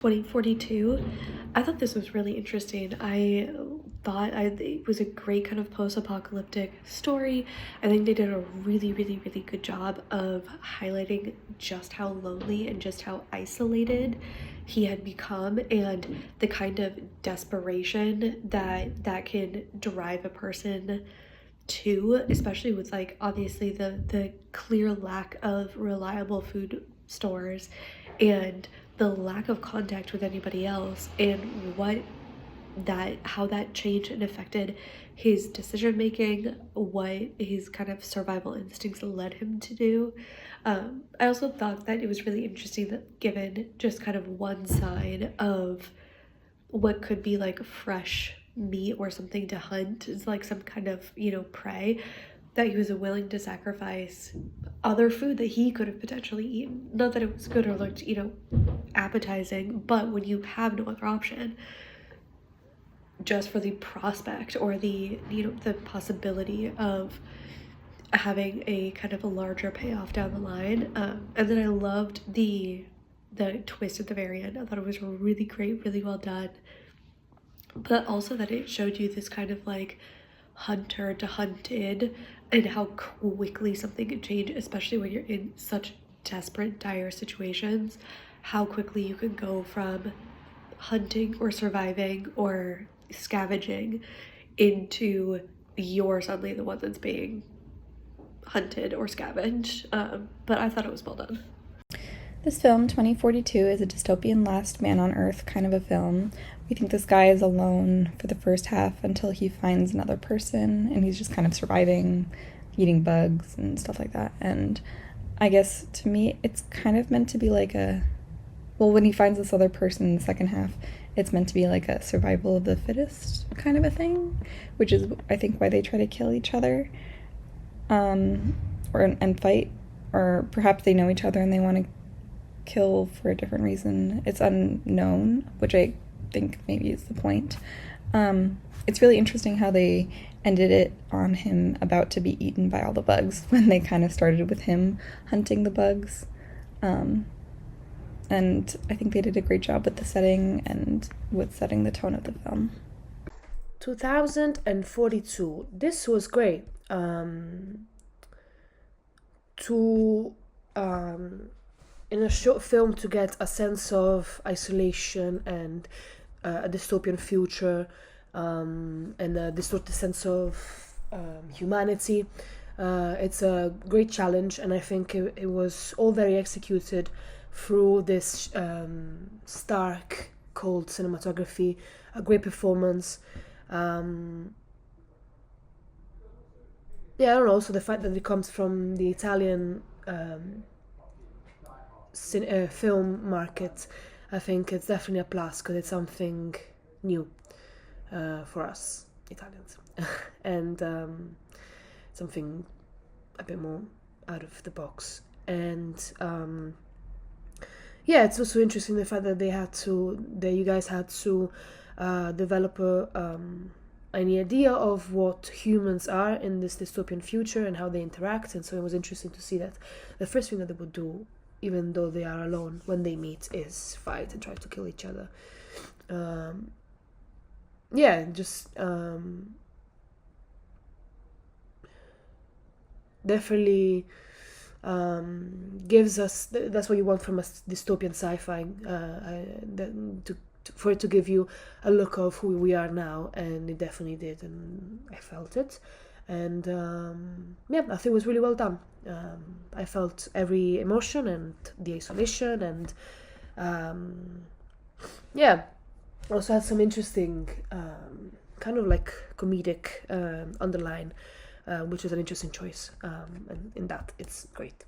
2042. I thought this was really interesting. I thought it was a great kind of post-apocalyptic story. I think they did a really, really, really good job of highlighting just how lonely and just how isolated he had become, and the kind of desperation that can drive a person to, especially with like obviously the clear lack of reliable food stores and the lack of contact with anybody else, and how that changed and affected his decision making, what his kind of survival instincts led him to do. I also thought that it was really interesting that, given just kind of one side of what could be like fresh meat or something to hunt, is like some kind of, prey, that he was willing to sacrifice other food that he could have potentially eaten. Not that it was good or looked, appetizing, but when you have no other option, just for the prospect or the possibility of having a kind of a larger payoff down the line. And then I loved the twist at the very end. I thought it was really great, really well done, but also that it showed you this kind of like hunter to hunted, and how quickly something can change, especially when you're in such desperate, dire situations, how quickly you can go from hunting or surviving or scavenging into you're suddenly the one that's being hunted or scavenged. But I thought it was well done. This film, 2042, is a dystopian last man on Earth kind of a film. We think this guy is alone for the first half until he finds another person, and he's just kind of surviving, eating bugs and stuff like that. And I guess, to me, it's kind of meant to be like when he finds this other person in the second half, it's meant to be like a survival of the fittest kind of a thing, which is, I think, why they try to kill each other, and fight, or perhaps they know each other and they want to kill for a different reason. It's unknown, which I think maybe is the point. It's really interesting how they ended it on him about to be eaten by all the bugs, when they kind of started with him hunting the bugs. And I think they did a great job with the setting and with setting the tone of the film. 2042. This was great. In a short film, to get a sense of isolation and a dystopian future, and a distorted sense of humanity. It's a great challenge, and I think it was all very executed through this stark, cold cinematography, a great performance. I don't know, also the fact that it comes from the Italian film market, I think it's definitely a plus, because it's something new for us Italians and something a bit more out of the box. And it's also interesting the fact that you guys had to develop an idea of what humans are in this dystopian future and how they interact. And so it was interesting to see that the first thing that they would do, even though they are alone, when they meet, is fight and try to kill each other. Definitely gives us, that's what you want from a dystopian sci-fi, for it to give you a look of who we are now, and it definitely did, and I felt it. And I think it was really well done. I felt every emotion and the isolation, and also had some interesting kind of like comedic underline, which is an interesting choice, and in that it's great.